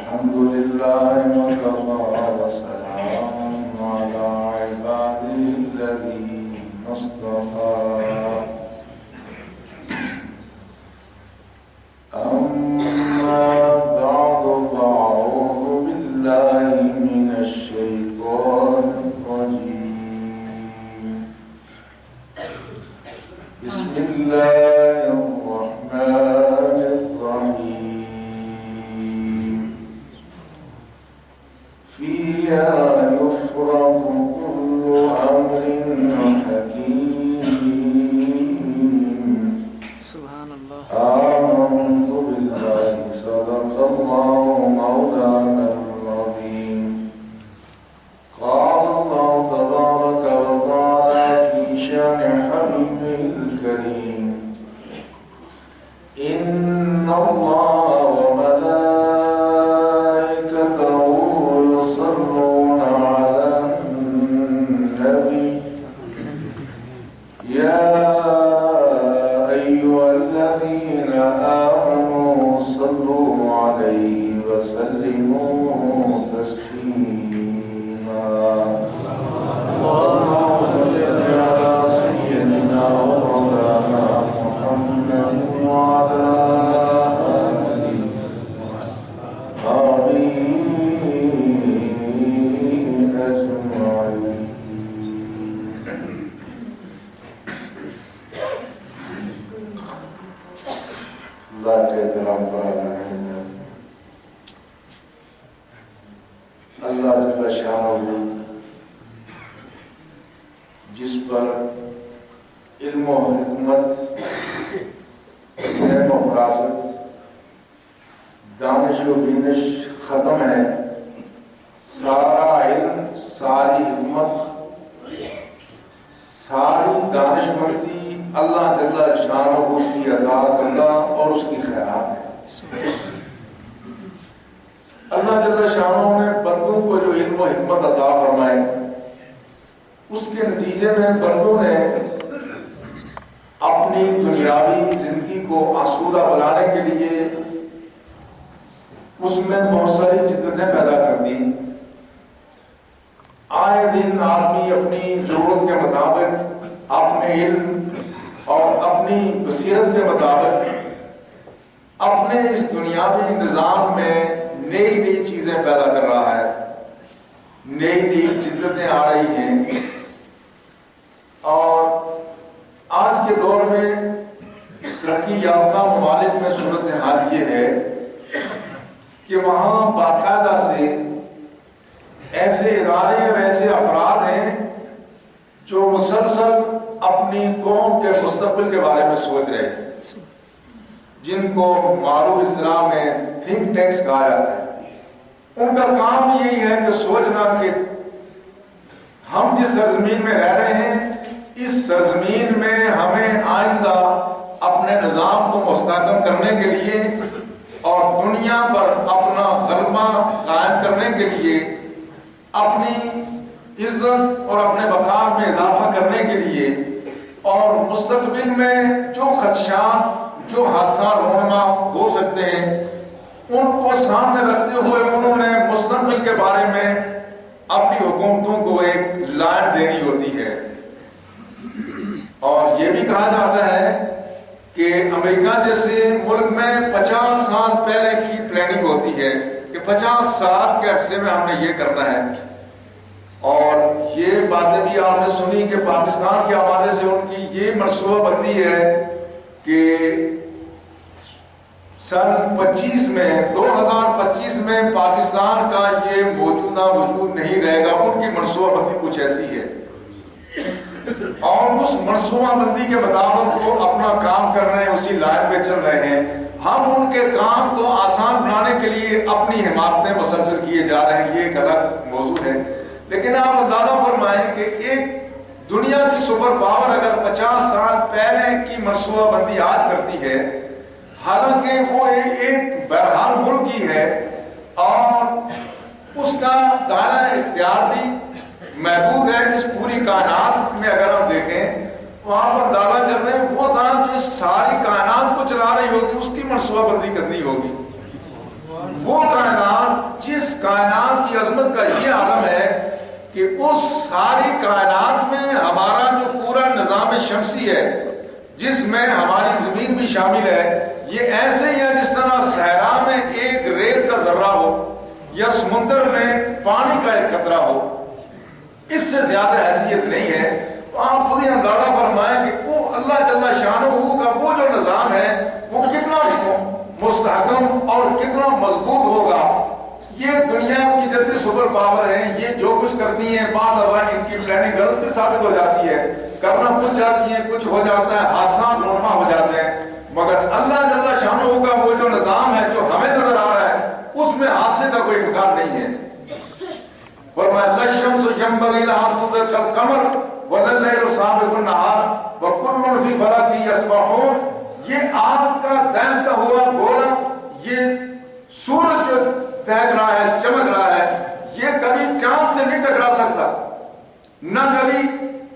الحمد لله وكفى وسلام على عباده الذين اصطفى أما بعد فأعوذ بالله من الشيطان الرجيم بسم الله الرحمن الرحيم فيها يفرق كل أمر حكيم سبحان الله. آمنت بالله صدق الله مولانا العظيم. قال الله تبارك وتعالى في شأن حبيبه الكريم إن الله وملائكته يصلون على النبي يا أيها الذين آمنوا صلوا عليه وسلموا تسليما. اللهم صل على سيدنا ومولانا محمد وعلى آله وصحبه أجمعين. اللہ کے احترام پر اللہ جل شانہ جس پر علم و حکمت، علم و فراست، دانش و بینش ختم ہے، سارا علم، ساری حکمت، ساری دانش مندی اللہ جل شانہ اس کی عطا کردہ اور اس کی خیرات ہے۔ اللہ جل شانہ نے بندوں کو جو علم و حکمت عطا فرمائے، اس کے نتیجے میں بندوں نے اپنی دنیاوی زندگی کو آسودہ بنانے کے لیے اس میں بہت ساری جدتیں پیدا کر دی۔ آئے دن آدمی اپنی ضرورت کے مطابق، اپنے علم اور اپنی بصیرت کے مطابق اپنے اس دنیاوی نظام میں نئی نئی چیزیں پیدا کر رہا ہے، نئی نئی جدتیں آ رہی ہیں۔ اور آج کے دور میں ترقی یافتہ ممالک میں صورتحال یہ ہے کہ وہاں باقاعدہ سے ایسے ادارے اور ایسے افراد ہیں جو مسلسل اپنی قوم کے مستقبل کے بارے میں سوچ رہے ہیں، جن کو معروف اصطلاح میں تھنک ٹینکس کہا جاتا ہے۔ ان کا کام یہی ہے کہ سوچنا کہ ہم جس سرزمین میں رہ رہے ہیں، اس سرزمین میں ہمیں آئندہ اپنے نظام کو مستحکم کرنے کے لیے اور دنیا پر اپنا غلبہ قائم کرنے کے لیے، اپنی عزت اور اپنے وقار میں اضافہ کرنے کے لیے، اور مستقبل میں جو خدشات، جو حادثات رونما ہو سکتے ہیں، ان کو سامنے رکھتے ہوئے انہوں نے مستقبل کے بارے میں اپنی حکومتوں کو ایک لائن دینی ہوتی ہے۔ اور یہ بھی کہا جاتا ہے کہ امریکہ جیسے ملک میں 50 سال پہلے کی پلاننگ ہوتی ہے کہ 50 سال کے عرصے میں ہم نے یہ کرنا ہے۔ اور یہ باتیں بھی آپ نے سنی کہ پاکستان کے حوالے سے ان کی یہ منصوبہ بندی ہے کہ سن 2025 میں پاکستان کا یہ موجودہ وجود نہیں رہے گا۔ ان کی منصوبہ بندی کچھ ایسی ہے، اور اس منصوبہ بندی کے مطابق وہ اپنا کام کر رہے ہیں، اسی لائن پہ چل رہے ہیں۔ ہم ان کے کام کو آسان بنانے کے لیے اپنی حمایتیں مسلسل کیے جا رہے ہیں، یہ ایک الگ موضوع ہے۔ لیکن آپ اندازہ فرمائیں کہ ایک دنیا کی سپر پاور اگر 50 سال پہلے کی منصوبہ بندی آج کرتی ہے، حالانکہ وہ ایک بہرحال ملک ہی ہے اور اس کا دائرہ اختیار بھی محدود ہے، اس پوری کائنات میں اگر ہم دیکھیں تو آپ اندازہ کر رہے ہیں وہ ذات جو ساری کائنات کو چلا رہی ہوگی، اس کی منصوبہ بندی کرنی ہوگی۔ وہ کائنات جس کائنات کی عظمت کا یہ عالم ہے کہ اس ساری کائنات میں ہمارا جو پورا نظام شمسی ہے جس میں ہماری زمین بھی شامل ہے، یہ ایسے ہی ہے جس طرح صحرا میں ایک ریت کا ذرہ ہو یا سمندر میں پانی کا ایک قطرہ ہو، اس سے زیادہ حیثیت نہیں ہے۔ تو آپ خود ہی اندازہ فرمائیں کہ وہ اللہ جل شانہ کا وہ جو نظام ہے وہ کتنا مستحکم اور کتنا مضبوط ہوگا۔ یہ دنیا کی جتنی سپر پاور ہیں، یہ جو کچھ کرتی ہیں بعض دفعہ ان کی پلاننگ غلط بھی ثابت ہو جاتی ہے، کرنا کچھ چاہتی ہیں کچھ ہو جاتا ہے، حادثات رونما ہو جاتے ہیں، مگر اللہ جل شانہ کا وہ جو نظام ہے جو ہمیں نظر آ رہا ہے اس میں حادثے کا کوئی امکان نہیں ہے۔ فرمایا للشمس ينبغي لها أن تدرك القمر ولا الليل سابق النهار وكل في فلك يسبحون۔ یہ آگ کا دہتا ہوا گولا، یہ سورج جو تہک رہا ہے چمک رہا ہے، یہ کبھی چاند سے نہیں ٹکرا سکتا، نہ کبھی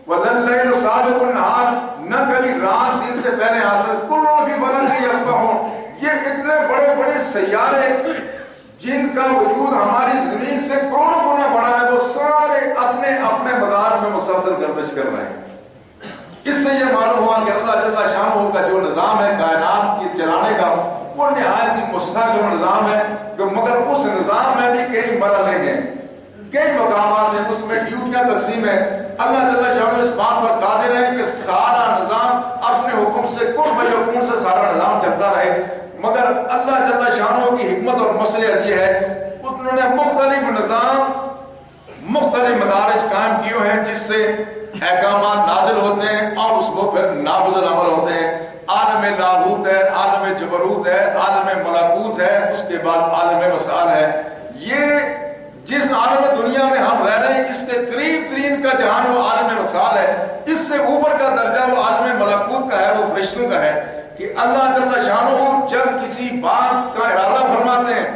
ولا الليل سابق النهار، نہ کبھی رات دن سے پہلے آ سکتا۔ كل في فلك يسبحون، یہ اتنے بڑے بڑے سیارے جن کا وجود ہماری زمین سے کروڑوں گنا بڑا ہے، وہ سارے اپنے اپنے مدار میں مسلسل گردش کر رہے ہیں۔ اس سے یہ معلوم ہوا کہ اللہ جل شانہ کا جو نظام ہے کائنات کی چلانے کا، وہ نہایت ہی مستحکم نظام ہے، مگر اس نظام میں بھی کئی مرحلے ہیں، کئی مقامات ہیں، اس میں ڈیوٹیاں تقسیم ہیں۔ اللہ جل شانہ اس بات پر قادر ہے کہ سارا نظام اپنے حکم سے کن فیکون سے سارا نظام چلتا رہے، مگر اللہ جل شانہ کی حکمت اور مصلحت یہ ہے انہوں نے مختلف نظام مختلف مدارج قائم کیے ہیں جس سے احکامات نازل ہوتے ہیں اور اس کو پھر نافذ العمل ہوتے ہیں۔ عالم لاہوت ہے، عالم جبروت ہے، عالم ملکوت ہے، اس کے بعد عالم وصال ہے۔ یہ جس عالم دنیا میں ہم رہ رہے ہیں اس کے قریب ترین کا جہان وہ عالم وصال ہے، اس سے اوپر کا درجہ وہ عالم ملکوت کا ہے، وہ فرشتوں کا ہے کہ اللہ جل شانہ جب کسی بات کا ارادہ فرماتے ہیں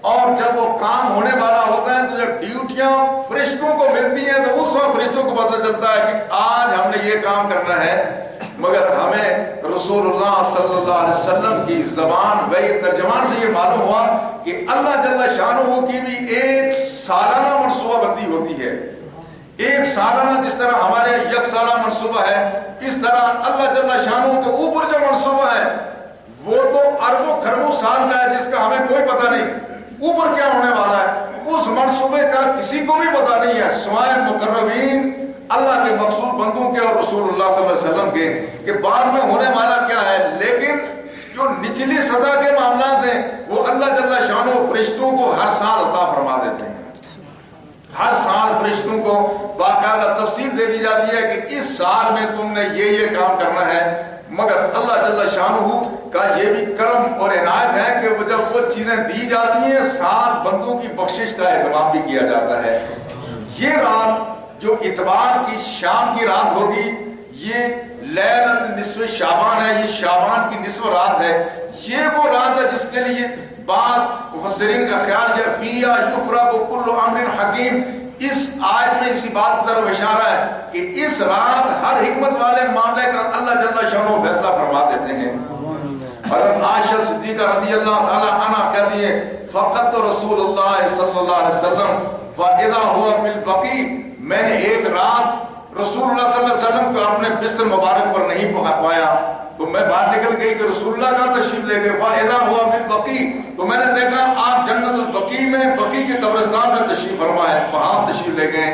اور جب وہ کام ہونے والا ہوتا ہے تو جب ڈیوٹیاں فرشتوں کو ملتی ہیں تو اس وقت فرشتوں کو پتہ چلتا ہے کہ آج ہم نے یہ کام کرنا ہے، مگر ہمیں رسول اللہ صلی اللہ علیہ وسلم کی زبان وحی ترجمان سے یہ معلوم ہوا کہ اللہ جل شانہ کی بھی ایک سالانہ منصوبہ بندی ہوتی ہے، ایک سالانہ جس طرح ہمارے یک سالہ منصوبہ ہے، اس طرح اللہ جل شانہ کے اوپر جو منصوبہ ہے وہ تو اربوں خربوں سال کا ہے جس کا ہمیں کوئی پتہ نہیں، اوپر کیا ہونے والا ہے اس منصوبے کا کسی کو بھی پتہ نہیں ہے سوائے مقربین اللہ کے مخصوص بندوں کے اور رسول اللہ صلی اللہ علیہ وسلم کے کہ بعد میں ہونے والا کیا ہے۔ لیکن جو نچلی سطح کے معاملات ہیں وہ اللہ جل شانہ فرشتوں کو ہر سال عطا فرما دیتے ہیں، ہر سال فرشتوں کو باقاعدہ تفصیل دے دی جاتی ہے کہ اس سال میں تم نے یہ کام کرنا ہے، مگر اللہ جل شانہ کا یہ بھی کرم اور عنایت ہے کہ جب وہ چیزیں دی جاتی ہیں ساتھ بندوں کی بخشش کا اہتمام بھی کیا جاتا ہے۔ یہ رات جو اتوار کی شام کی رات ہوگی یہ لیلۃ نصف شعبان ہے، یہ شعبان کی نصف رات ہے، یہ وہ رات ہے جس کے لیے بعض مفسرین کا خیال ہے فیہا یفرق کل امر حکیم، اس آیت میں اسی بات کی طرف اشارہ ہے کہ اس رات ہر حکمت والے معاملے کا اللہ جل شانہ فیصلہ فرما دیتے ہیں۔ حضرت عائشہ صدیقہ رضی اللہ تعالی عنہا کہتی ہیں فقط رسول اللہ صلی اللہ علیہ وسلم فاذا هو بالبقیع، میں نے ایک رات رسول اللہ صلی اللہ علیہ وسلم کو اپنے بستر مبارک پر نہیں پایا تو میں باہر نکل گئی کہ رسول اللہ کہاں تشریف لے گئے، فاذا هو بالبقیع، تو میں نے دیکھا آپ جنت البقیع میں بقیع کے قبرستان میں تشریف فرما ہے، وہاں تشریف لے گئے۔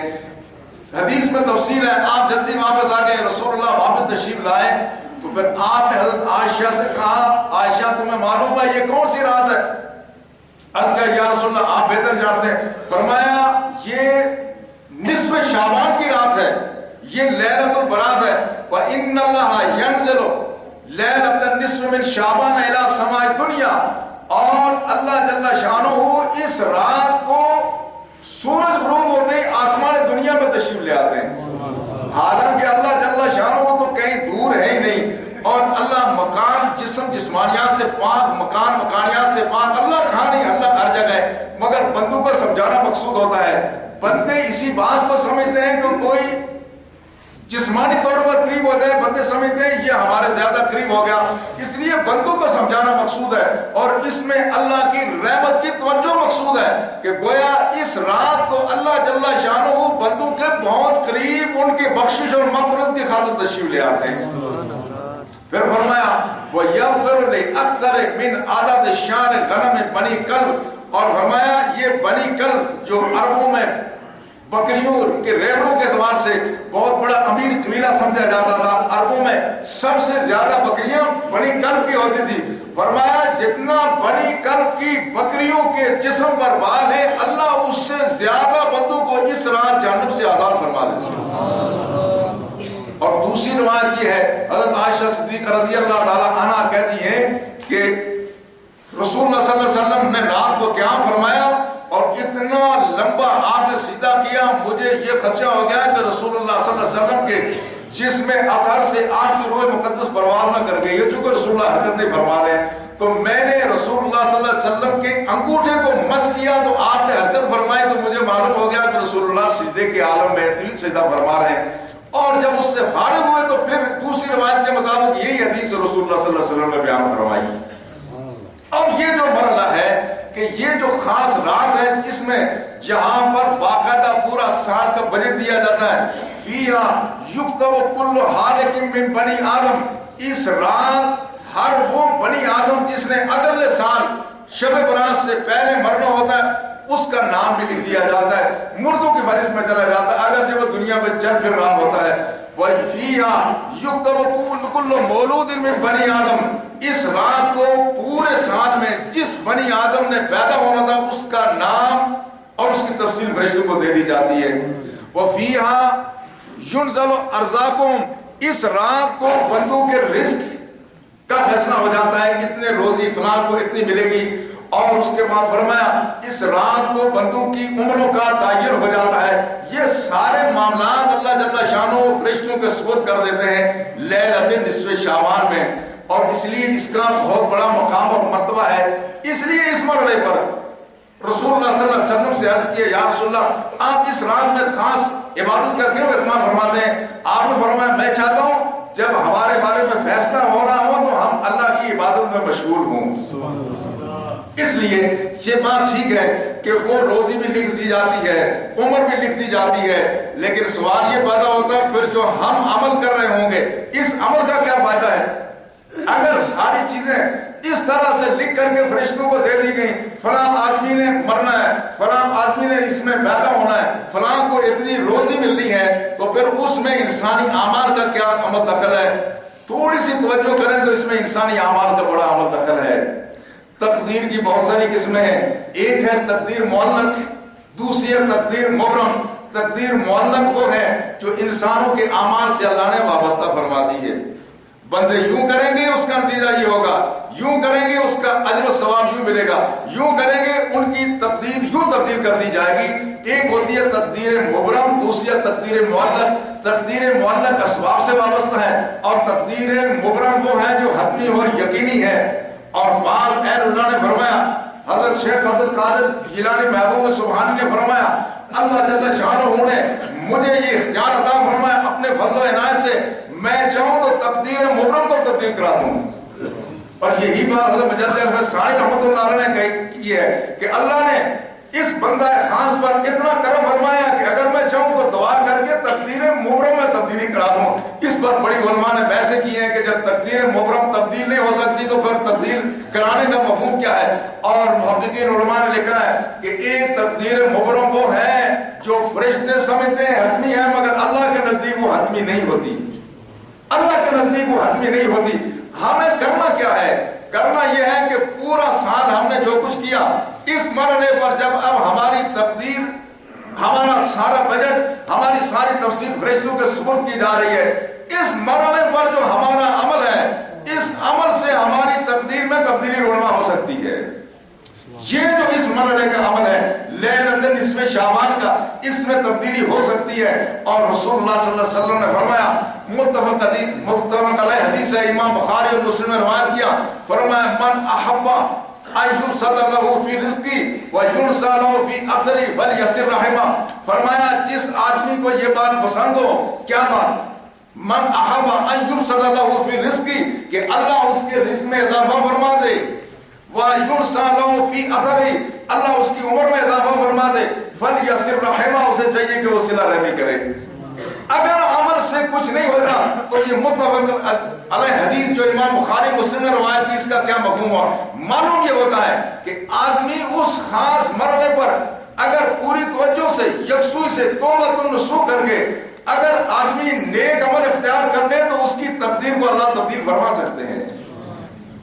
حدیث میں تفصیل ہے آپ جلدی واپس آ گئے، رسول اللہ واپس تشریف لائے تو پھر آپ نے حضرت عائشہ سے کہا عائشہ تمہیں معلوم ہے یہ کون سی رات ہے؟ عرض کہا یا رسول اللہ آپ بہتر جانتے ہیں، فرمایا یہ نصف شعبان کی رات ہے، یہ لیلۃ البرات ہے، وَإِنَّ اللَّهَ يَنزِلُ لیلۃ النصف من شعبان الی سماء دنیا، اور اللہ جل شانہ اس رات کو سورج غروب ہوتے ہی آسمان دنیا میں تشریف لے آتے ہیں، حالانکہ اللہ جل شانہ تو کہیں دور ہے ہی نہیں، اور اللہ مکان جسم جسمانیات سے پاک، مکان مکانیات سے پاک، اللہ کہاں نہیں، اللہ ہر جگہ ہے، مگر بندوں کو سمجھانا مقصود ہوتا ہے۔ بندے اسی بات کو سمجھتے ہیں کہ کوئی جسمانی طور پر قریب ہو جائے، بندے سمجھتے ہیں یہ ہمارے زیادہ قریب ہو گیا، اس لیے بندوں کو سمجھانا مقصود ہے، اور اس میں اللہ کی رحمت کی توجہ موجود ہے کہ گویا اس رات کو اللہ جل شانہ بندوں کے بہت قریب ان کی بخشش اور مغفرت کی خاطر تشریف لے آتے ہیں. پھر فرمایا وَيَغْفِرُ لِأَكْثَرِ مِنْ عَدَدِ شَعْرِ غَنَمِ بنی کلب, اور فرمایا یہ بنی کلب جو عربوں میں بکریوں کے ریوڑوں کے اعتبار سے بہت بڑا امیر قبیلہ سمجھا جاتا تھا, عربوں میں سب سے زیادہ بکریاں بنی کلب کی ہوتی تھی. فرمایا جتنا بنی کلب کی بکریوں کے جسم پر بال ہے اللہ اس سے زیادہ بندوں کو اس رات جہنم سے آزاد فرما دیتا ہے. اور دوسری روایت یہ ہے, حضرت عائشہ صدیقہ رضی اللہ تعالی عنہا کہتی ہیں کہ رسول اللہ صلی اللہ علیہ وسلم نے رات کو قیام فرمایا اور اتنا لمبا آپ نے سیدھا کیا, مجھے یہ خدشہ ہو گیا کہ رسول اللہ صلی اللہ علیہ وسلم کے جسم اطہر سے آپ کی روح مقدس پرواز نہ کر گئی ہے, چونکہ رسول اللہ حرکت نہیں فرما رہے ہیں. تو میں نے رسول اللہ صلی اللہ علیہ وسلم کے انگوٹھے کو مس کیا تو آپ نے حرکت فرمائی, تو مجھے معلوم ہو گیا کہ رسول اللہ سجدے کے عالم میں طویل سجدہ فرما رہے ہیں. اور جب اس سے فارغ ہوئے تو پھر دوسری روایت کے مطابق یہی حدیث رسول اللہ صلی اللہ علیہ وسلم نے بیان فرمائی. اب یہ جو مرحلہ ہے کہ یہ جو خاص رات ہے جس میں جہاں پر باقاعدہ پورا سال کا بجٹ دیا جاتا ہے, فیہا یکتب کل حالک من بنی آدم, اس رات ہر وہ بنی آدم جس نے اگلے سال شب برات سے پہلے مرنا ہوتا ہے اس کا نام بھی لکھ دیا جاتا ہے, مردوں کی فہرست میں چلا جاتا ہے اگر جو وہ دنیا میں چل پھر رہا ہوتا ہے. وَفِيهَا يُكْتَبُ كُلُّ مَوْلُودٍ مِّن بَنِي آدم, اس رات کو پورے سال میں جس بنی آدم نے پیدا ہونا تھا اس کا نام اور اس کی تفصیل فرشتوں کو دے دی جاتی ہے. وَفِيهَا يُنزَلُ أَرْزَاقُهُمْ, اس رات کو بندوں کے رزق کا فیصلہ ہو جاتا ہے, اتنے روزی فلاں کو اتنی ملے گی. اور اس کے بعد فرمایا اس رات کو بندوں کی عمروں کا تعین ہو جاتا ہے. یہ سارے معاملات اللہ جل شانہ فرشتوں کے سپرد کر دیتے ہیں لیلۃ نصف شعبان میں, اور اس لیے اس کا بہت بڑا مقام اور مرتبہ ہے. اس لیے اس مرحلے پر رسول اللہ صلی اللہ علیہ وسلم سے عرض کیا یا رسول اللہ آپ اس رات میں خاص عبادت کا کیوں اہتمام فرماتے ہیں؟ آپ نے فرمایا میں چاہتا ہوں جب ہمارے بارے میں فیصلہ ہو رہا ہو تو ہم اللہ کی عبادت میں مشغول ہوں. اس لیے یہ بات ٹھیک ہے کہ وہ روزی بھی لکھ دی جاتی ہے, عمر بھی لکھ دی جاتی ہے, لیکن سوال یہ پیدا ہوتا ہے پھر جو ہم عمل کر رہے ہوں گے اس عمل کا کیا فائدہ ہے؟ اگر ساری چیزیں اس طرح سے لکھ کر کے فرشتوں کو دے دی گئی, فلاں آدمی نے مرنا ہے, فلاں آدمی نے اس میں پیدا ہونا ہے, فلاں کو اتنی روزی ملنی ہے, تو پھر اس میں انسانی اعمال کا کیا عمل دخل ہے؟ تھوڑی سی توجہ کریں تو اس میں انسانی اعمال کا بڑا عمل دخل ہے. تقدیر کی بہت ساری قسمیں ہیں, ایک ہے تقدیر معلق, دوسری ہے تقدیر مبرم. تقدیر معلق وہ ہے جو انسانوں کے اعمال سے اللہ نے وابستہ فرما دی ہے. بندے یوں کریں گے اس کا نتیجہ یہ ہوگا, یوں کریں گے اس کا اجر و ثواب یوں ملے گا, یوں کریں گے ان کی تقدیر یوں تبدیل کر دی جائے گی. ایک ہوتی ہے تقدیر مبرم, دوسری ہے تقدیر معلق. تقدیر معلق اسباب سے وابستہ ہے اور تقدیر مبرم وہ ہے جو حتمی اور یقینی ہے. اور بعض اہل اللہ نے فرمایا, حضرت شیخ عبد القادر جیلانی محبوب سبحانی نے فرمایا اللہ جل شانہ نے مجھے یہ اختیار عطا فرمایا اپنے فضل و عنایت سے, میں چاہوں تو تقدیر مبرم کو تبدیل کرا دوں. اور یہی بات حضرت مجدد ثانی رحمۃ اللہ علیہ نے کی ہے کہ اللہ نے اس بندہ خاص پر اتنا کرم فرمایا کہ اگر میں چاہوں تو دعا کر کے تقدیر مبرم میں تبدیلی کرا دوں. اس پر بڑی علماء نے بحثیں کی ہیں کہ جب تقدیر مبرم تبدیل نہیں ہو سکتی تو پھر تبدیل کرانے کا مفہوم کیا ہے؟ اور محققین علماء نے لکھا ہے کہ ایک تقدیر مبرم وہ ہے جو فرشتے سمجھتے ہیں حتمی ہے مگر اللہ کے نزدیک وہ حتمی نہیں ہوتی. اللہ کے نزدیک وہ حتمی نہیں ہوتی. ہمیں کرنا کیا ہے؟ کرنا یہ ہے کہ پورا سال ہم نے جو کچھ کیا اس مرحلے پر جب اب ہماری تقدیر, ہمارا سارا بجٹ, ہماری ساری تفصیل فرشتوں کے سپرد کی جا رہی ہے, اس مرحلے پر جو ہمارا عمل ہے اس عمل سے ہماری تقدیر میں تبدیلی رونما ہو سکتی ہے. یہ جو اس مرحلے کا عمل ہے لیلۃ نصف شعبان کا, اس میں تبدیلی ہو سکتی ہے. اور رسول اللہ صلی اللہ علیہ وسلم نے فرمایا, متفق علیہ حدیث ہے, امام بخاری اور مسلم نے روایت کیا, فرمایا من احب ان یبسط له فی رزقی وینسى له فی اثری فلیصل رحمہ. فرمایا جس آدمی کو یہ بات پسند ہو, کیا بات؟ من احب ان یبسط له فی رزقی, کہ اللہ اس کے رزق میں اضافہ فرما دے, وَيُنْسَى لَهُ فِي أَثَرِهِ، اللہ اس کی عمر میں اضافہ فرما دے. فَلْيَصِلْ رَحِمَهُ، اسے چاہیے کہ وہ صلہ رحمی کرے. اگر عمل سے کچھ نہیں ہوتا تو یہ متفق علیہ حدیث جو امام بخاری مسلم نے روایت کی، اس کا کیا مفہوم ہوا؟ معلوم یہ ہوتا ہے کہ آدمی اس خاص مرحلے پر اگر پوری توجہ سے، یکسوئی سے، توبۃ النصوح کر کے اگر آدمی نیک عمل اختیار کر لے تو اس کی تقدیر کو اللہ تبدیل فرما سکتے ہیں.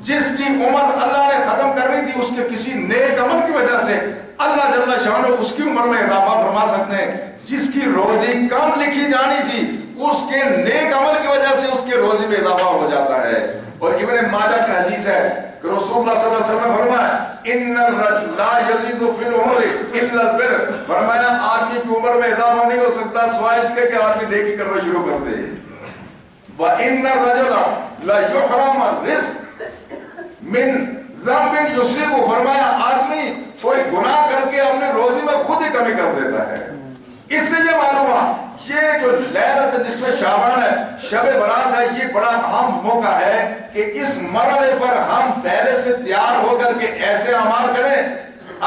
جس کی عمر اللہ نے ختم کرنی تھی، اس کے کسی نیک عمل کی وجہ سے اللہ جل شانہ اس کی عمر میں اضافہ فرما سکتے ہیں. جس کی روزی کم لکھی جانی تھی، اس کے نیک عمل کی وجہ سے اس کے روزی میں اضافہ ہو جاتا ہے. اور ابن ماجہ کی حدیث ہے کہ رسول اللہ صلی اللہ علیہ وسلم نے فرمایا ان الرجل لا یزید فی العمر الا البر، فرمایا آدمی کی عمر میں اضافہ نہیں ہو سکتا سوائے اس کے کہ آدمی نیکی کرنا شروع کر دے. وان الرجل لا یحرم الرزق من ذنب یصیب، فرمایا آدمی کوئی گناہ کر کے اپنی روزی میں خود ہی کمی کر دیتا ہے. اس سے یہ معلوم ہوا یہ جو لیلۃ نصف شعبان ہے، شب برات ہے، یہ بڑا اہم موقع ہے کہ اس مرحلے پر ہم پہلے سے تیار ہو کر کے ایسے اعمال کریں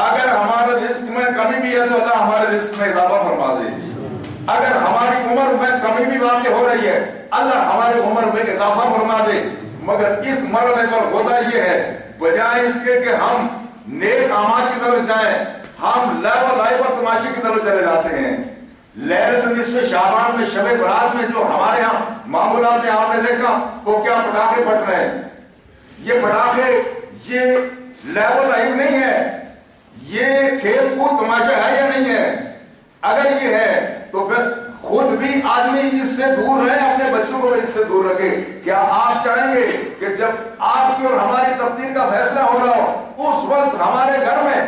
اگر ہمارے رزق میں کمی بھی ہے تو اللہ ہمارے رزق میں اضافہ فرما دے. اگر ہماری عمر میں کمی بھی واقع ہو رہی ہے اللہ ہماری عمر میں اضافہ فرما دے. مگر اس مرحلے پر ہوتا یہ ہے بجائے اس کے کہ ہم نیک اعمال کی طرف جائیں، ہم لعب و لائب و تماشے کی طرف چلے جاتے ہیں. لیلۃ نصف شعبان میں، شب برات میں جو ہمارے ہاں معمولات ہیں، آپ نے دیکھا وہ کیا پٹاخے پھٹ رہے ہیں. یہ پٹاخے یہ لعب و لائب نہیں ہے، یہ کھیل کود تماشا ہے یا نہیں ہے؟ اگر یہ ہے تو پھر خود بھی آدمی اس سے دور رہے، اپنے بچوں کو بھی اس سے دور رکھے. کیا آپ چاہیں گے کہ جب آپ کی اور ہماری تقدیر کا فیصلہ ہو رہا ہو اس وقت ہمارے گھر میں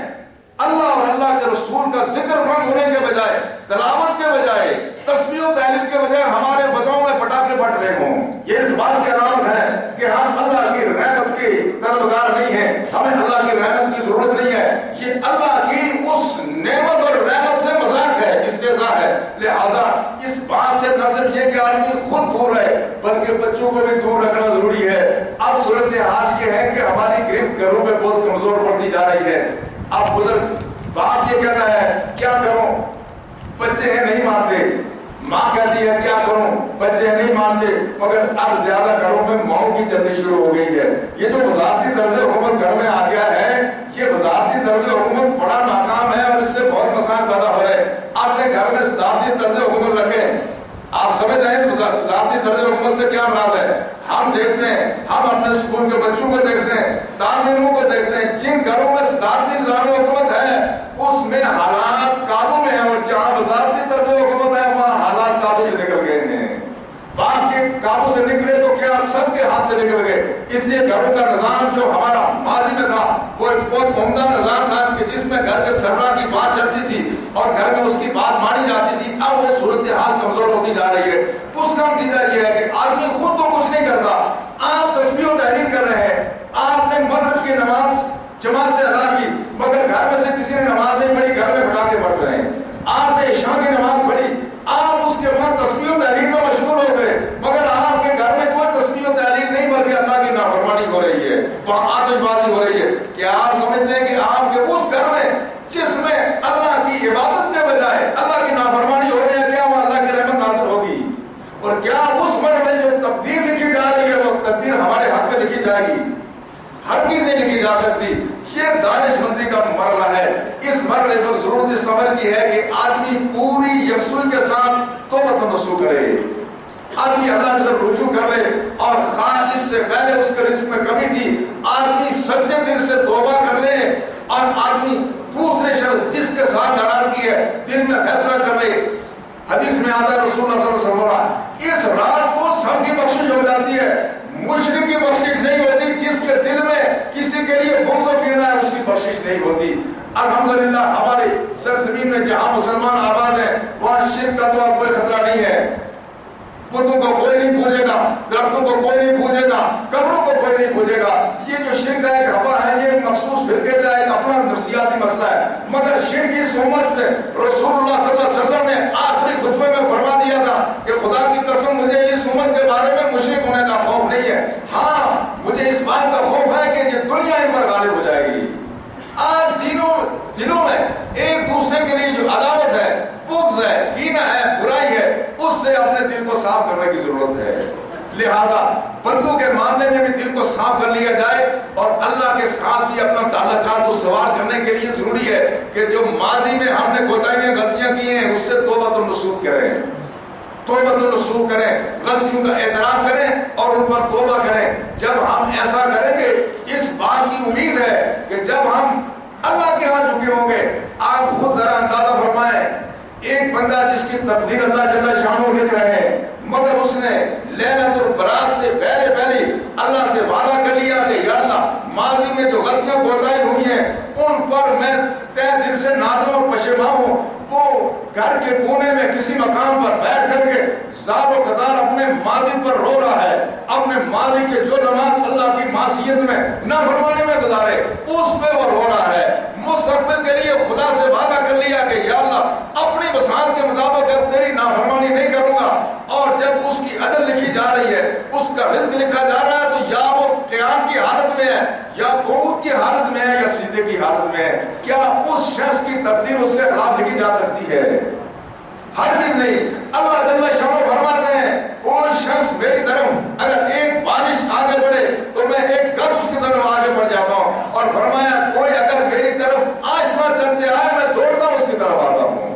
اللہ اور اللہ کے رسول کا ذکر رنگ ہونے کے بجائے، تلاوت کے بجائے، تسبیح و تحلیل کے بجائے ہمارے فضاؤں میں پٹاخے پھٹ رہے ہوں؟ یہ اس بات کی علامت ہے کہ ہم اللہ کی رحمت کے طلبگار نہیں ہیں، ہمیں اللہ کی رحمت کی ضرورت نہیں ہے. یہ اللہ کی اس نعمت اور رحمت سے مذاق ہے، استہزاء ہے. لہذا اس بات سے نہ صرف یہ کہ آدمی خود دور رہے بلکہ بچوں کو بھی دور رکھنا ضروری ہے. اب صورتحال یہ ہے کہ ہماری گرفت گھروں پہ بہت کمزور پڑتی جا رہی ہے. اب بزرگ باپ یہ کہتا ہے کیا کروں، بچے ہیں نہیں مانتے، ماں کہتی ہے کیا کروں، بچے نہیں مانتے. مگر اب زیادہ گھروں میں ماؤں کی چلنی شروع ہو گئی ہے. یہ جو وزارتی طرز حکومت گھر میں آ گیا ہے، یہ وزارتی طرز حکومت بڑا ناکام ہے اور اس سے بہت مسائل پیدا ہو رہے ہیں. آپ نے گھر میں صدارتی طرز حکومت رکھیں. آپ سمجھ رہے ہیں صدارتی طرز حکومت سے کیا مراد ہے؟ ہم دیکھتے ہیں، ہم اپنے اسکول کے بچوں کو دیکھتے ہیں، طالب علموں کو دیکھتے ہیں، جن گھروں میں صدارتی نظام حکومت ہے اس میں حالات قابو میں ہیں، اور جہاں وزارتی طرز حکومت ہے وہاں حالات قابو سے نکل گئے ہیں. باپ کے قابو سے نکلے تو کیا سب کے ہاتھ سے نکل گئے. اس لیے گھروں کا نظام جو ہمارا ماضی میں تھا وہ ایک بہت عمدہ نظام تھا کہ جس میں گھر کے سربراہ کی بات چلتی تھی اور گھر میں اس کی بات مانی جاتی تھی. اب وہ صورتحال کمزور ہوتی جا رہی ہے. اس کا نتیجہ یہ ہے کہ آدمی خود تو کچھ نہیں کرتا. آپ تسبیح و تحلیل کر رہے ہیں، آپ نے مغرب کی نماز جماعت سے ادا کی مگر گھر میں سے کسی نے نماز نہیں پڑھی، گھر میں پٹاخے پڑھ رہے ہیں. آپ نے عشاء کی نماز پڑھی، آپ اس کے بعد تسبیح و تحلیل میں مشغول ہو گئے مگر آپ کے گھر میں کوئی تسبیح و تحلیل نہیں بلکہ اللہ کی نافرمانی ہو رہی ہے، وہاں آتش بازی ہو رہی ہے. کیا آپ سمجھتے ہیں کہ آپ کے اس گھر میں جس میں اللہ کی عبادت کے بجائے اللہ کی نافرمانی ہو رہی ہے، کیا وہاں اللہ کی رحمت نازل ہوگی؟ اور کیا اس مرحلے جو تقدیر لکھی جا رہی ہے وہ تقدیر ہمارے حق میں لکھی جائے گی؟ ہرگز نہیں لکھی جا سکتی. یہ دانش مندی کا مرحلہ ہے. اس مرحلے پر ضرورت اس صبر کی ہے کہ آدمی پوری یکسوئی کے ساتھ توبۃ نصوح کرے، آدمی اللہ کی طرف رجوع کر لے، اور خواہ اس سے پہلے اس کے رزق میں کمی تھی آدمی سچے دل سے توبہ کر لے، اور آدمی دوسرے شخص جس کے ساتھ ناراضگی ہے دل میں فیصلہ کر لے. حدیث میں آتا ہے رسول اللہ صلی اللہ علیہ وسلم اس رات کو سب کی بخشش ہو جاتی ہے، مشرک کی بخشش نہیں ہوتی. جس کے دل میں کسی کے لیے بغض و کینہ ہے اس کی بخشش نہیں ہوتی. الحمدللہ ہماری سرزمین میں جہاں مسلمان آباد ہیں وہاں شرک کا تو اب کوئی خطرہ نہیں ہے. بتوں کو کوئی نہیں پوجے گا، درختوں کو کوئی نہیں پوجے گا، قبروں کو کوئی نہیں پوجے گا. یہ جو شرک کا ایک ہوا ہے یہ مخصوص فرقے کا ایک اپنا نفسیاتی مسئلہ ہے. مگر شرک اس امت میں رسول اللہ صلی اللہ علیہ وسلم نے آخری خطبے میں فرما دیا تھا کہ خدا کی قسم مجھے اس امت کے بارے میں مشرک ہونے کا خوف نہیں ہے، ہاں مجھے اس بات کا خوف ہے کہ یہ دنیا ان پر غالب ہو جائے گی. دلوں میں ایک دوسرے کے لیے جو عداوت ہے، بغض ہے، کینہ ہے، برائی ہے، اس سے اپنے دل کو صاف کرنے کی ضرورت ہے۔ لہذا بندوں کے معاملے میں بھی دل کو صاف کر لیا جائے، اور اللہ کے ساتھ بھی اپنا تعلقات استوار کرنے کے لیے ضروری ہے کہ جو ماضی میں ہم نے کوتاہیاں غلطیاں کی ہیں اس سے توبہ النصوح کریں، توبہ النصوح کریں، غلطیوں کا اعتراف کریں اور ان پر توبہ کریں۔ جب ہم ایسا کریں گے، اس بات کی امید ہے کہ جب ہم اللہ کے ہاں جھکے ہوں گے، آپ خود ذرا اندازہ فرمائیں، ایک بندہ جس کی تقدیر اللہ جل شانہ لکھ رہے ہیں، مگر اس نے لیلۃ البرات سے پہلے اللہ سے وعدہ کر لیا کہ یا اللہ ماضی میں جو غلطیاں کوتاہی ہوئی ہیں ان پر میں تہ دل سے نادم و پشیماں ہوں۔ وہ گھر کے کونے میں کسی مقام پر بیٹھ کر کے زار و قطار اپنے ماضی پر رو رہا ہے، اپنے ماضی کے جو لمحات اللہ کی معصیت میں نافرمانی میں گزارے اس پہ وہ رو رہا ہے۔ مستقبل کے لیے خدا سے وعدہ کر لیا کہ یا اللہ اپنی وسعت کے مطابق اب تیری نافرمانی نہیں کروں گا، اور جب اس کی اجل لکھی جا رہی ہے، اس کا رزق لکھا جا رہا ہے، تو یا وہ قیام کی حالت میں ہے، یا قعود کی حالت میں ہے، یا سجدے کی حالت میں ہے، کیا اس شخص کی تقدیر اس سے خلاف لکھی جا سکتی ہے؟ ہرگز نہیں۔ اللہ جل شانہ فرماتے ہیں کوئی شخص میری طرف اگر ایک بالش آگے بڑھے تو میں ایک گز اس کی طرف آگے بڑھ جاتا ہوں، اور فرمایا کوئی اگر میری طرف آہستہ چلتے آئے میں دوڑتا ہوں اس کی طرف آتا ہوں۔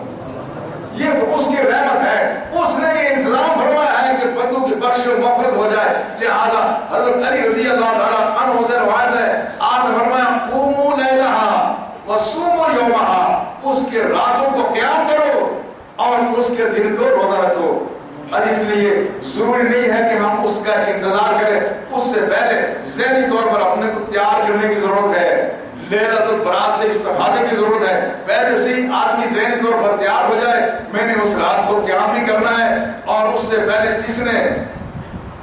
یہ تو اس کی رحمت ہے، اس نے یہ انتظام فرمایا ہے کہ بندوں کی بخش و مغفرت ہو جائے۔ لہذا حضرت علی رضی اللہ تعالیٰ عنہ سے روایت ہے، آپ نے فرمایا قوموا لیلہا وصوموا یومہا، اس کے راتوں کو قیام کرو اور اس کے دن کو روزہ رکھو۔ اور اس لیے ضروری نہیں ہے کہ ہم اس کا انتظار کریں، اس سے پہلے ذہنی طور پر اپنے کو تیار کرنے کی ضرورت ہے، لیلۃ البرات سے استفادے کی ضرورت ہے۔ پہلے سے ہی آدمی ذہنی طور پر تیار ہو جائے، میں نے اس رات کو قیام بھی کرنا ہے، اور اس سے پہلے جس نے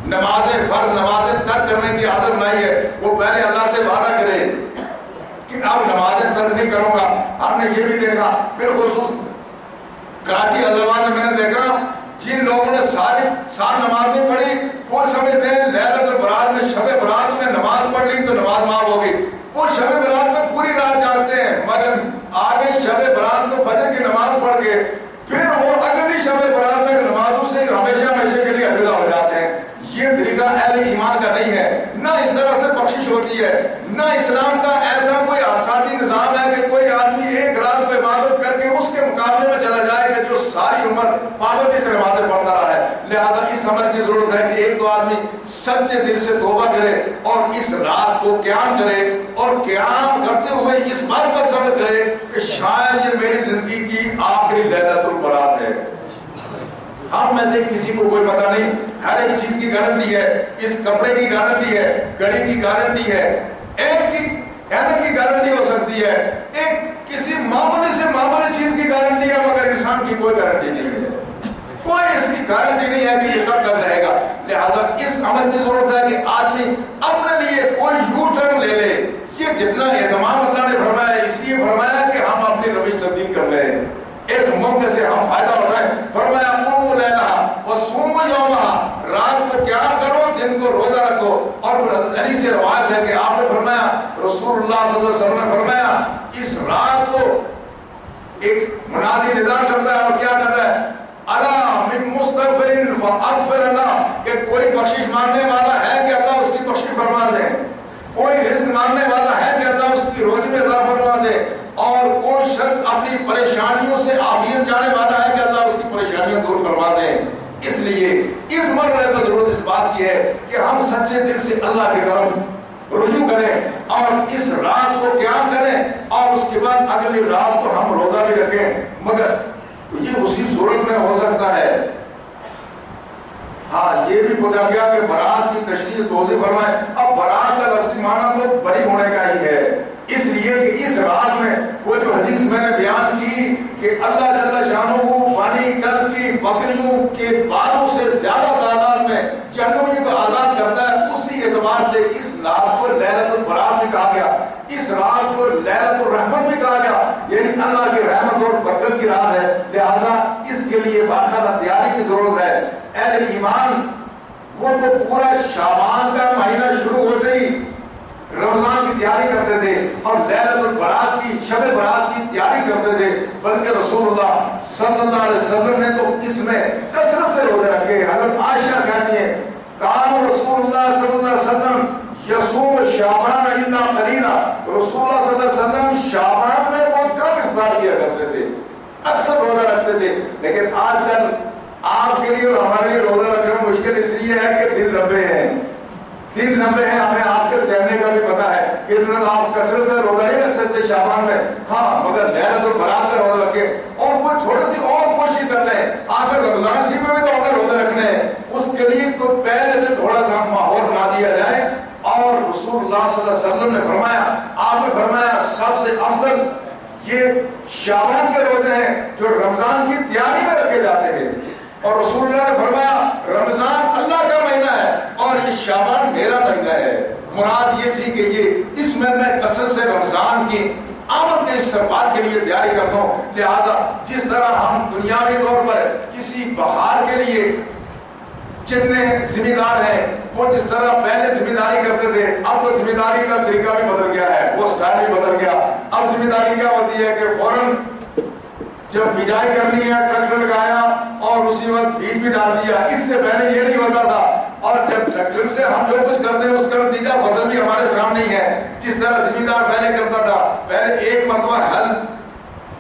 فرض نمازیں ترک کرنے کی عادت بنائی ہے وہ پہلے اللہ سے وعدہ کرے کہ اب نمازیں ترک نہیں کروں گا۔ ہم نے یہ بھی دیکھا، بالخصوص کراچی حیدرآباد میں نے دیکھا جن لوگوں نے سال نماز نہیں پڑھی وہ سمجھتے ہیں لیلۃ البرات میں شب برات میں نماز پڑھ لی تو نماز معاف ہو گئی، وہ شب برات میں پوری رات جاگتے ہیں، مگر آگے شب برات کو فجر کی نماز پڑھ کے پھر وہ اگلی شب برات تک نمازوں سے ہمیشہ کے لیے الوداع ہو جاتے ہیں۔ یہ طریقہ اہل ایمان کا نہیں ہے، نہ اس طرح سے بخشش ہوتی ہے، نہ اسلام کا ایسا کوئی حادثاتی نظام ہے کہ کوئی آدمی ایک رات کو عبادت کر کے اس کے مقابلے میں چلا جائے کہ جو ساری عمر پابندی سے نمازیں پڑھتا رہا ہے۔ لہذا اس عمل کی ضرورت ہے کہ ایک تو آدمی سچے دل سے توبہ کرے اور اس رات کو قیام کرے، اور قیام کرتے ہوئے اس بات کا صبر کرے کہ شاید یہ میری زندگی کی آخری لیلۃ البرات ہے۔ ہم میں سے کسی کو کوئی پتہ نہیں، ہر ایک چیز کی گارنٹی ہے، اس کپڑے کی گارنٹی ہے، گھڑی کی گارنٹی ہے، اینک کی گارنٹی ہو سکتی ہے، ایک کسی معمولی سے معمولی چیز کی گارنٹی ہے، مگر انسان کی کوئی گارنٹی نہیں ہے، کوئی اس کی گارنٹی نہیں ہے کہ یہ کب تک رہے گا۔ لہذا اس عمل کی ضرورت ہے کہ آدمی اپنے لیے کوئی یو ٹرن لے لے۔ یہ جتنا اہتمام اللہ نے فرمایا ہے اس لیے فرمایا کہ ہم اپنی روش تبدیل کر لیں، ایک موقع سے ہم فائدہ اٹھائیں۔ فرمایا قوموا لیلہا وصوموا یومہا، رات کو قیام کرو، دن کو روزہ رکھو۔ اور حضرت علی سے روایت ہے کہ آپ نے فرمایا، رسول اللہ صلی اللہ علیہ وسلم نے فرمایا اس رات کو ایک منادی ندا کرتا ہے اور کیا کہتا ہے، الا من مستغفر فاغفر اللہ، کہ کوئی بخشش مانگنے والا ہے کہ اللہ اس کی بخشش فرما دے، کوئی رزق مانگنے والا ہے کہ اللہ اس کی روزی میں اضافہ فرما دے، اور کوئی شخص اپنی پریشانیوں سے عافیت چاہنے والا ہے کہ اللہ اس کی پریشانیاں دور فرما دے۔ اس لیے اس مرحلے پر ضرورت اس بات کی ہے کہ ہم سچے دل سے اللہ کی طرف رجوع کریں اور اس رات کو قیام کریں، اور اس کے بعد اگلی رات کو ہم روزہ بھی رکھیں، مگر یہ اسی صورت میں ہو سکتا ہے۔ ہاں یہ بھی پوچھا گیا کہ برات کی تشریح توضیح فرمائے۔ اب برات کا لفظی معنی تو بری ہونے کا ہی ہے، اس لیے کہ اس رات میں وہ جو حدیث میں نے بیان کی کہ اللہ جل شانہ بنی کلب کی بکریوں کے بالوں سے زیادہ تعداد میں جہنمیوں کو آزاد کرتا ہے، اسی اعتبار سے اس رات کو لیلۃ البرات بھی کہا گیا، اس رات کو لیلۃ الرحمت بھی کہا گیا، یعنی اللہ کی رحمت اور برکت کی رات ہے۔ لہذا اس کے لیے باقاعدہ تیاری کی ضرورت ہے۔ اہل ایمان وہ تو پورا شعبان کا مہینہ شروع ہوتے ہی رمضان کی تیاری کرتے تھے اور لیلۃ البرات کی شب برات کی تیاری کرتے تھے، بلکہ رسول اللہ صلی اللہ علیہ وسلم نے تو اس میں کثرت سے روزے رکھے۔ حضرت عائشہ کہتی ہیں کان رسول اللہ صلی اللہ علیہ وسلم یصوم شعبان الا قلیلا، رسول اللہ صلی اللہ علیہ وسلم شعبان میں بہت کم افطار کیا کرتے تھے، اکثر روزہ رکھتے تھے۔ لیکن آج کل آپ کے لیے اور ہمارے لیے روزہ رکھنا مشکل اس لیے ہے کہ دن لمبے ہیں، دن لمبے ہیں، ہمیں آپ کے کہنے کا بھی پتا ہے کہ آپ کثرت سے روزہ نہیں رکھ سکتے شعبان میں، ہاں مگر لیلۃ البرات کا روزہ رکھے اور کوئی تھوڑی سی اور کوشش کر لیں۔ آخر رمضان شریف میں بھی تو ہمیں روزہ رکھنے ہیں، اس کے لیے تو پہلے سے تھوڑا سا ماحول بنا دیا جائے۔ اور رسول اللہ صلی اللہ علیہ وسلم نے فرمایا، آپ نے فرمایا سب سے افضل یہ شعبان کے روزے ہیں جو رمضان کی تیاری میں رکھے جاتے ہیں، اور رسول اللہ نے فرمایا رمضان اللہ کا مہینہ ہے اور یہ شعبان میرا مہینہ ہے۔ مراد یہ تھی کہ یہ اس میں کثرت سے رمضان کی آمد کے استقبال کے لیے تیاری کرتا ہوں۔ لہذا جس طرح ہم دنیاوی طور پر کسی بہار کے لیے جتنے ذمہ دار ہیں وہ جس طرح پہلے ذمہ داری کرتے تھے، اب تو ذمہ داری کا طریقہ بھی بدل گیا ہے، وہ سٹائل بھی بدل گیا۔ اب ذمہ داری کیا ہوتی ہے کہ فوراً جب بجائی کرنی ہے ٹریکٹر لگایا اور اسی وقت بیج بھی ڈال دیا، اس سے پہلے یہ نہیں ہوتا تھا۔ اور جب ٹریکٹر سے ہم جو کچھ کرتے ہیں اس کا نتیجہ فصل بھی ہمارے سامنے ہی ہے۔ جس طرح ذمہ دار پہلے کرتا تھا، پہلے ایک مرتبہ ہل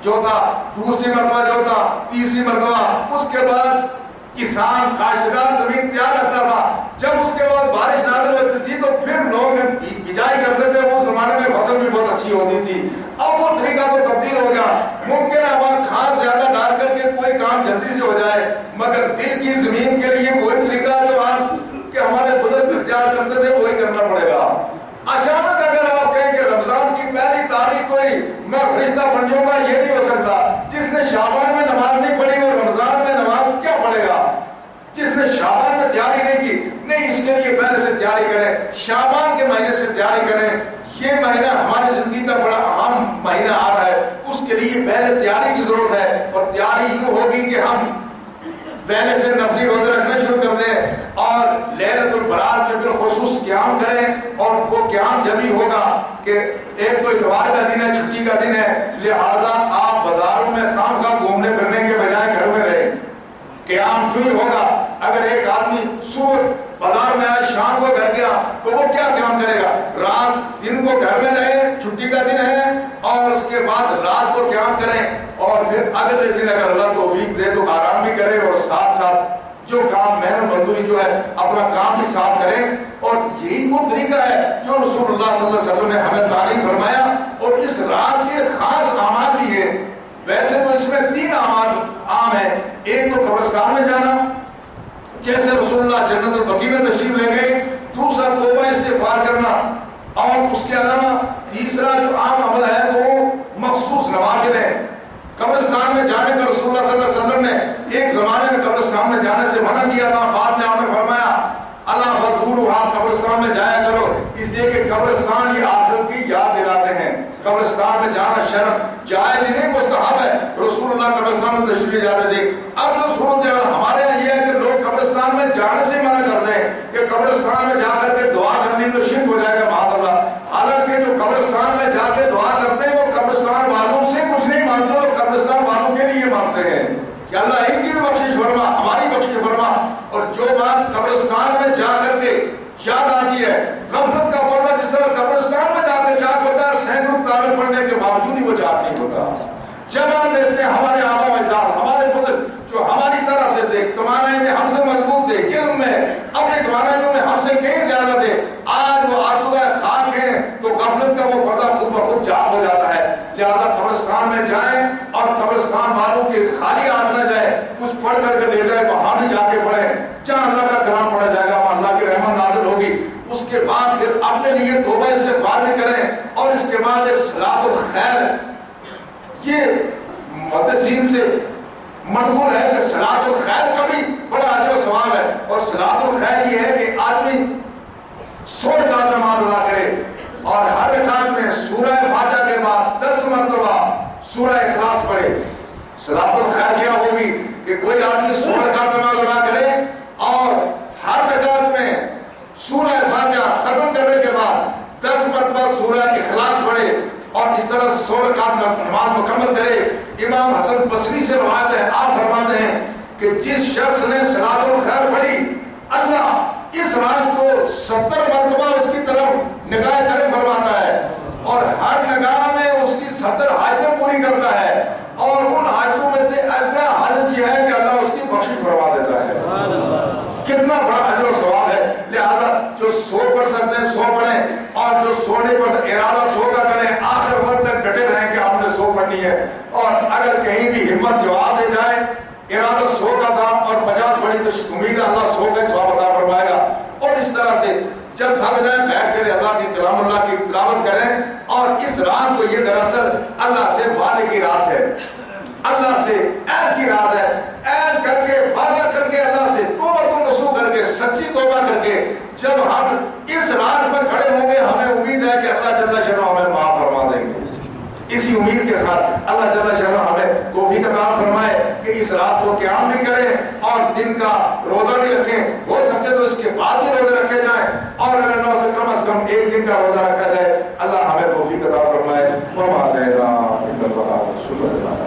جوتا، دوسری مرتبہ جوتا، تیسری مرتبہ، اس کے بعد کسان کاشتکار زمین تیار رکھتا تھا، جب اس کے بعد بارش نازل ہوتی تھی تو پھر لوگ بجائی کرتے تھے، اس زمانے میں فصل بھی بہت اچھی ہوتی تھی۔ اب وہ طریقہ تو تبدیل ہو گیا، ممکن ہے ہمارا کھاد زیادہ ڈال کر کے کوئی کام جلدی سے ہو جائے، مگر دل کی زمین کے لیے وہی طریقہ جو آپ کہ ہمارے بزرگ اختیار کرتے تھے وہی کرنا پڑے گا۔ اچانک اگر آپ کہیں کہ رمضان کی پہلی تاریخ کوئی میں فرشتہ بن جاؤں گا، یہ نہیں ہو سکتا۔ جس نے شعبان میں نماز نہیں پڑھی وہ رمضان میں نماز کیا پڑھے گا؟ جس نے شعبان میں تیاری نہیں کی، نہیں، اس کے لیے پہلے سے تیاری کریں، شعبان کے مہینے سے تیاری کریں۔ یہ مہینہ ہماری زندگی کا بڑا اہم مہینہ آ رہا ہے، اس کے لیے پہلے تیاری کی ضرورت ہے، اور تیاری یوں ہوگی کہ ہم پہلے سے نفلی روزے رکھنا شروع کر دیں اور لیلۃ البرات میں بالخصوص قیام کریں۔ اور وہ قیام جب ہی ہوگا کہ ایک تو اتوار کا دن ہے، چھٹی کا دن ہے، لہذا آپ بازاروں میں خواہ گھومنے پھرنے کے بجائے گھر میں رہیں، قیام کیوں ہی ہوگا۔ اگر ایک آدمی صبح بازار میں آئے شام کو گھر گیا تو وہ کیا قیام کرے گا؟ رات دن کو گھر میں رہے، چھٹی کا دن ہے، اور اس کے بعد رات کو قیام کریں، اور پھر اگلے دن اگر اللہ توفیق دے تو آرام بھی کرے، اور ساتھ ساتھ جو کام محنت مزدوری جو ہے اپنا کام بھی ساتھ کریں۔ اور یہی وہ طریقہ ہے جو رسول اللہ صلی اللہ علیہ وسلم نے ہمیں تعلیم فرمایا، اور اس رات کے خاص اعمال بھی ہے۔ ویسے تو اس میں 3 اعمال عام ہیں، ایک تو قبرستان میں جانا، جیسے رسول اللہ جنت البقیع میں تشریف لے گئے، دوسرا توبہ استغفار کرنا، اور اس کے علاوہ تیسرا جو عام عمل ہے وہ مخصوص نوافل ہے۔ قبرستان میں جانے کا رسول اللہ صلی اللہ علیہ وسلم نے ایک زمانے میں قبرستان میں جانے سے منع کیا تھا، بعد میں آپ نے فرمایا اللہ فزوروا، آپ قبرستان میں جایا کرو، اس لیے کہ قبرستان یہ آخرت کی یاد دلاتے ہیں۔ قبرستان میں جانا شرم جائز ہی نہیں، مستحب ہے۔ رسول اللہ قبرستان میں تشریف جاتے تھے۔ اب جو صورتحال ہمارے یہاں یہ ہے کہ لوگ قبرستان میں جانے سے منع کرتے ہیں کہ قبرستان میں جا کر کے دعا کر لی تو شرک ہو جائے گا معاذ اللہ۔ حالانکہ جو قبرستان میں جا کے دعا کرتے ہیں وہ قبرستان والوں سے کچھ نہیں مانگتے، وہ قبرستان والوں کے لیے مانگتے ہیں کہ اللہ ان کی بھی بخشش فرما، ہماری بخشش فرما۔ اور جو بات قبرستان میں جا کر کے یاد آتی ہے، غفلت کا پردہ جس طرح قبرستان میں جا کے چاک ہوتا ہے، سینکڑوں کتابیں پڑھنے کے باوجود ہی وہ چاک نہیں ہوتا۔ جب ہم دیکھتے ہیں ہمارے آبا و اجداد، ہمارے بزرگ جو ہماری طرح سے تھے، توانائی میں ہم سے مضبوط تھے، علم میں اپنی توانائیوں میں ہم سے کہیں زیادہ تھے، آج وہ آسودہ خاک ہیں، تو غفلت کا وہ پردہ خود بخود چاک ہو جاتا ہے۔ لہذا قبرستان میں جائیں اور قبرستان والوں کے خالی ہاتھ نہ جائیں، کچھ پڑھ کر کے لے جائیں، وہاں بھی جا کے پڑھیں، جہاں اللہ کا کلام پڑھا جائے گا وہاں اللہ کی رحمت نازل ہوگی۔ اس کے بعد پھر اپنے لیے توبہ استغفار بھی کریں، اور اس کے بعد ایک صلاۃ الخیر، یہ محدثین سے منقول ہے کہ صلاۃ الخیر کا بھی بڑا اجر و ثواب ہے۔ اور صلاۃ الخیر یہ ہے کہ آدمی 100 رکعت نماز ادا کرے اور ہر رکعت میں سورہ فاتحہ کے بعد 10 مرتبہ سورہ اخلاص پڑھے۔ صلاۃ الخیر کیا ہوگی کہ کوئی آدمی 100 رکعت نماز ادا کرے اور ہر رکعت میں سورہ فاتحہ ختم کرنے کے بعد 10 مرتبہ اس طرح 100 رکعت نماز مکمل کرے۔ امام حسن بصری سے روایت ہے، آپ فرماتے ہیں کہ جس شخص نے صلاۃ الخیر پڑھی، اللہ اس رات کو 70 مرتبہ اس کی طرف نگاہ کرم فرماتا ہے اور ہر نگاہ میں اس کی 70 حاجتیں پوری کرتا ہے، اور ان حاجتوں میں سے اتنا حاجت یہ ہے کہ اللہ اس کی بخشش فرما دیتا ہے۔ کتنا بڑا اجر و ثواب ہے۔ لہذا جو 100 پڑھ سکتے ہیں 100 پڑھیں، اور جو 100 نہیں پڑھ سکتے ارادہ 100 کا کریں، آخر وقت تک ڈٹے رہیں کہ ہم نے 100 پڑھنی ہے۔ اور اگر کہیں بھی ہمت جواب دے جائے، ارادہ 100 کا تھا اور 50 پڑھی تو امید ہے اللہ 100 کا ثواب عطا فرمائے گا۔ اور اس طرح سے جب تھک جائیں بیٹھ کر اللہ کی کلام اللہ کی تلاوت کریں، اور اس رات کو یہ دراصل اللہ سے وعدے کی رات ہے، اللہ سے عہد کی رات ہے۔ عہد کر کے وعدہ کر کے اللہ سے توبہ نصوح کر کے سچی توبہ کر کے جب ہم اس رات میں کھڑے ہوں گے، ہمیں امید ہے کہ اللہ جل شانہ ہمیں معاف فرما دیں گے۔ اسی امید کے ساتھ اللہ جل شانہ ہمیں توفیق عطا فرمائے کہ اس رات کو قیام بھی کریں اور دن کا روزہ بھی رکھیں، ہو سکے تو اس کے بعد بھی روزے رکھے جائیں، اور اگر نہ سے کم از کم ایک دن کا روزہ رکھا جائے۔ اللہ